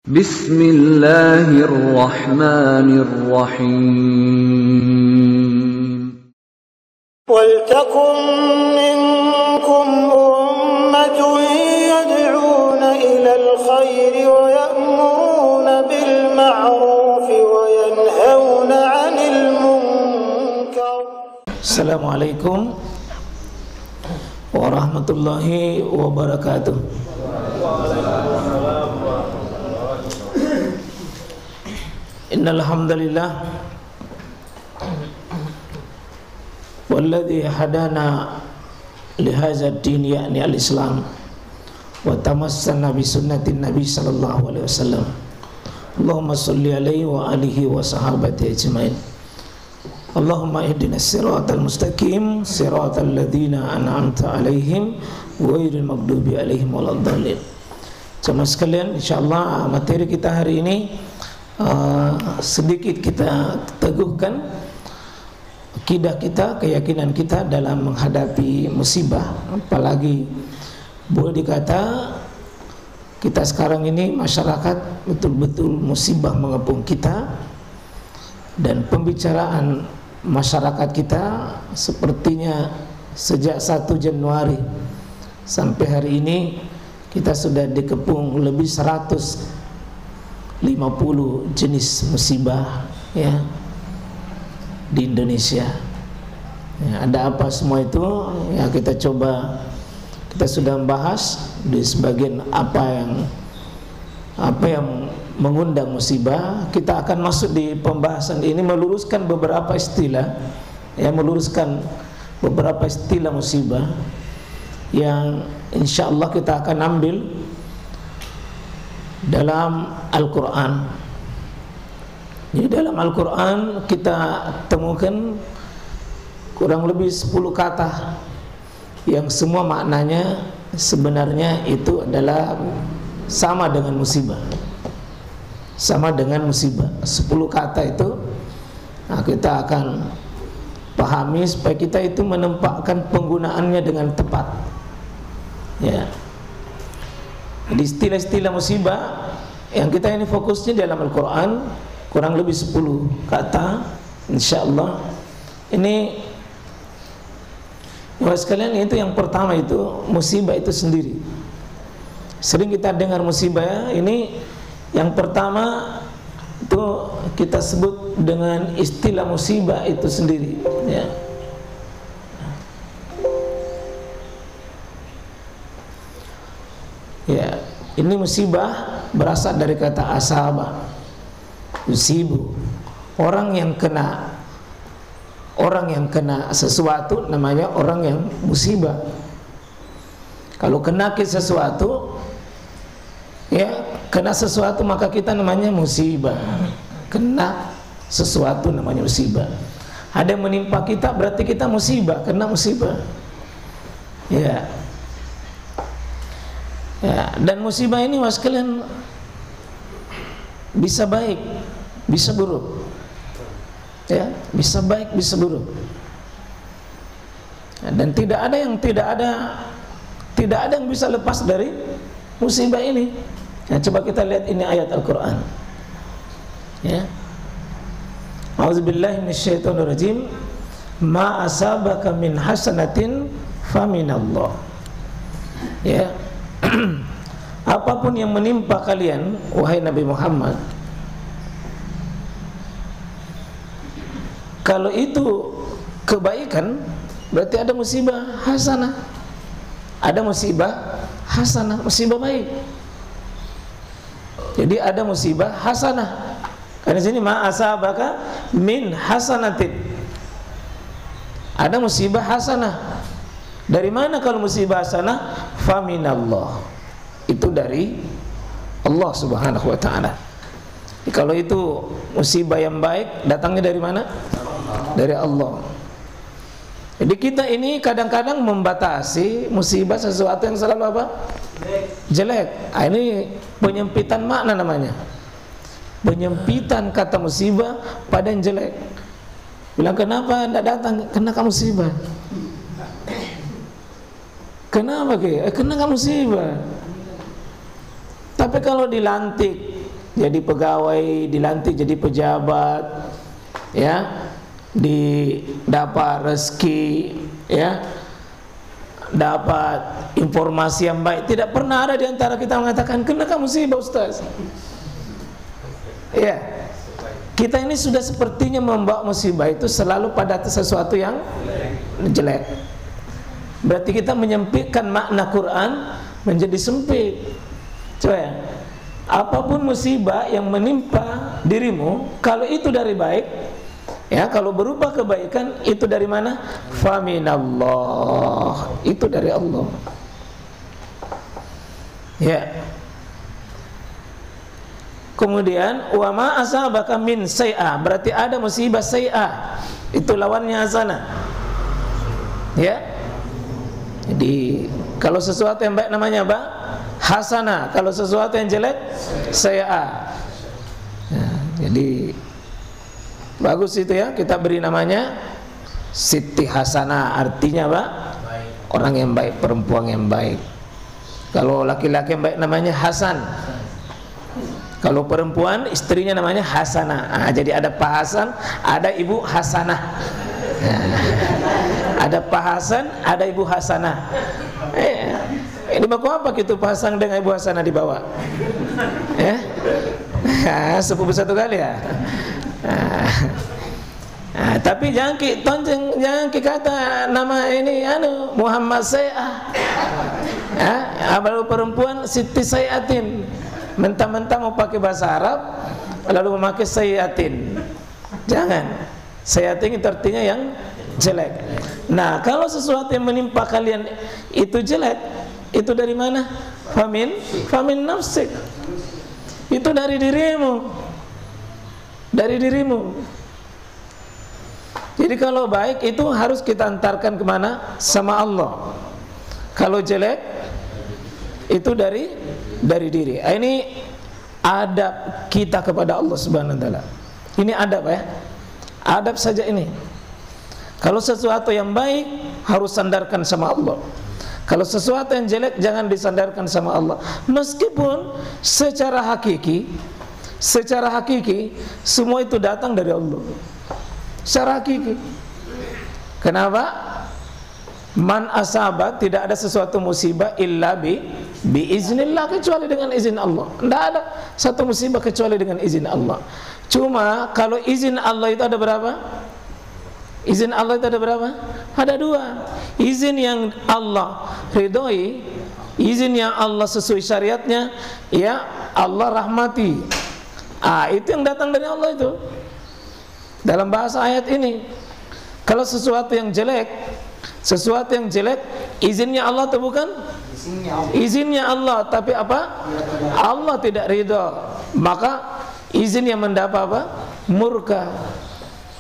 Bismillahirrahmanirrahim. Waltakum minkum ummatun yad'una ilal khairi wa ya'muruna bil ma'rufi wa yanhauna 'anil munkar. Assalamualaikum warahmatullahi wabarakatuh. Innal hamdalillah walladzi hadana li hadzal din ya'ni al-islam wa tamassana bi sunnatin nabi sallallahu alaihi wasallam. Allahumma shalli alaihi wa alihi wa sahabati ajmain. Allahumma ihdinas siratal mustaqim siratal ladzina an'amta alaihim ghairil maghdubi alaihim waladdallin. Jemaah sekalian, insyaallah materi kita hari ini sedikit kita teguhkan akidah kita, keyakinan kita dalam menghadapi musibah. Apalagi boleh dikata kita sekarang ini masyarakat betul-betul musibah mengepung kita, dan pembicaraan masyarakat kita sepertinya sejak 1 Januari sampai hari ini kita sudah dikepung lebih 150 jenis musibah ya di Indonesia. Ya, ada apa semua itu? Ya, kita sudah membahas di sebagian apa yang mengundang musibah. Kita akan masuk di pembahasan ini meluruskan beberapa istilah, ya, meluruskan beberapa istilah musibah yang insyaallah kita akan ambil dalam Al-Quran. Jadi dalam Al-Quran kita temukan kurang lebih 10 kata yang semua maknanya sebenarnya itu adalah sama dengan musibah. Sama dengan musibah. 10 kata itu kita akan pahami supaya kita itu menempatkan penggunaannya dengan tepat. Ya. Jadi istilah-istilah musibah yang kita ini fokusnya dalam Al-Quran kurang lebih 10 kata insyaallah. Ini ya sekalian, itu yang pertama itu musibah itu sendiri. Sering kita dengar musibah, ini yang pertama itu kita sebut dengan istilah musibah itu sendiri ya. Ya, ini musibah berasal dari kata asaba, usibu. Orang yang kena sesuatu namanya orang yang musibah. Kalau kena ke sesuatu, ya, kena sesuatu maka kita namanya musibah. Kena sesuatu namanya musibah. Ada yang menimpa kita berarti kita musibah, kena musibah. Ya. Ya, dan musibah ini mas kalian bisa baik, bisa buruk. Ya, bisa baik, bisa buruk. Ya, dan tidak ada yang bisa lepas dari musibah ini. Ya, coba kita lihat ini ayat Al-Quran. Ya. A'udzubillahi minasyaitonirrajim. Ma asabaka min hasanatin faminallah. Ya. Apapun yang menimpa kalian wahai Nabi Muhammad, kalau itu kebaikan berarti ada musibah hasanah. Ada musibah hasanah, musibah baik. Jadi ada musibah hasanah. Karena sini ma asabaka min hasanatin. Ada musibah hasanah. Dari mana kalau musibah hasanah? Faminallah. Itu dari Allah Subhanahu wa taala. Kalau itu musibah yang baik datangnya dari mana? Dari Allah. Jadi kita ini kadang-kadang membatasi musibah sesuatu yang selalu apa? Jelek. Ini penyempitan makna namanya. Penyempitan kata musibah pada yang jelek. Bilang kenapa tidak datang? Kena musibah. Kenapa ke? Kena musibah. Tapi kalau dilantik jadi pegawai, dilantik jadi pejabat, ya, dapat rezeki, ya, dapat informasi yang baik. Tidak pernah ada di antara kita mengatakan kena musibah Ustaz. Ya, kita ini sudah sepertinya membawa musibah itu selalu pada sesuatu yang jelek. Berarti kita menyempitkan makna Quran menjadi sempit. Coba ya, apapun musibah yang menimpa dirimu, kalau itu dari baik, ya, kalau berupa kebaikan, itu dari mana? Faminallah, itu dari Allah. Ya. Kemudian wa ma asabaka min say'a, berarti ada musibah say'a, itu lawannya hasanah. Ya. Jadi kalau sesuatu yang baik namanya apa? Hasanah. Kalau sesuatu yang jelek say'a. Nah, jadi bagus itu ya, kita beri namanya Siti Hasanah, artinya apa? Orang yang baik, perempuan yang baik. Kalau laki-laki yang baik namanya Hasan. Kalau perempuan istrinya namanya Hasanah. Nah, jadi ada Pak Hasan, ada Ibu Hasanah. Ada Pak Hasan, ada Ibu Hasanah. Ini baku apa gitu Pak Hasan dengan Ibu Hasanah di bawah? Ya, sepupu satu kali ya. Tapi jangan kata nama ini Muhammad Say'ah. Baru perempuan Siti Sayyatin. Mentang-mentang mau pakai bahasa Arab lalu memakai Sayyatin. Jangan. Sayyatin itu artinya yang jelek. Nah, kalau sesuatu yang menimpa kalian itu jelek, itu dari mana? Famin nafsik. Itu dari dirimu. Dari dirimu. Jadi kalau baik itu harus kita antarkan kemana? Sama Allah. Kalau jelek itu dari diri. Ini adab kita kepada Allah Subhanahu wa taala. Ini adab ya. Adab saja ini. Kalau sesuatu yang baik harus sandarkan sama Allah. Kalau sesuatu yang jelek jangan disandarkan sama Allah. Meskipun secara hakiki semua itu datang dari Allah. Secara hakiki. Kenapa? Man asabat, tidak ada sesuatu musibah illa biiznillah, kecuali dengan izin Allah. Tidak ada satu musibah kecuali dengan izin Allah. Cuma kalau izin Allah itu ada berapa? Izin Allah itu ada berapa? Ada dua. Izin yang Allah ridhoi, izin yang Allah sesuai syariatnya, ya Allah rahmati. Itu yang datang dari Allah itu. Dalam bahasa ayat ini, kalau sesuatu yang jelek, izinnya Allah atau bukan? Izinnya Allah, tapi apa? Allah tidak ridho, maka izin yang mendapat apa? Murka.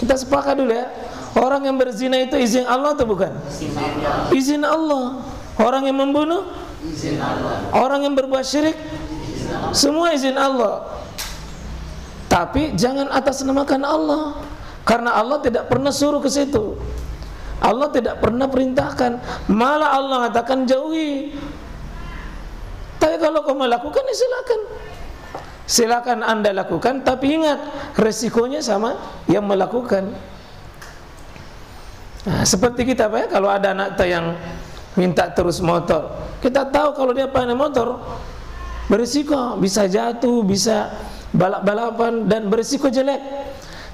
Kita sepakat dulu ya. Orang yang berzina itu izin Allah atau bukan? Izin Allah. Orang yang membunuh? Izin Allah. Orang yang berbuat syirik? Semua izin Allah. Tapi jangan atasnamakan Allah, karena Allah tidak pernah suruh ke situ. Allah tidak pernah perintahkan, malah Allah mengatakan jauhi. Tapi kalau kau melakukan, ya silakan. Silakan Anda lakukan, tapi ingat resikonya sama yang melakukan. Nah, seperti kita Pak ya, kalau ada anak kita yang minta terus motor, kita tahu kalau dia pakai motor berisiko, bisa jatuh, bisa balap-balapan dan berisiko jelek.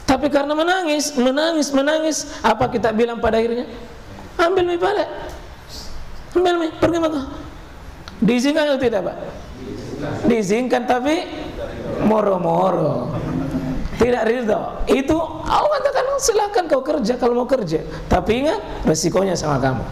Tapi karena menangis, apa kita bilang pada akhirnya? Ambil mi balik, ambil mi, pergi motor. Diizinkan atau tidak Pak? Diizinkan, tapi moro-moro, tidak ridho. Itu Allah katakan silakan kau kerja kalau mau kerja, tapi ingat resikonya sama kamu.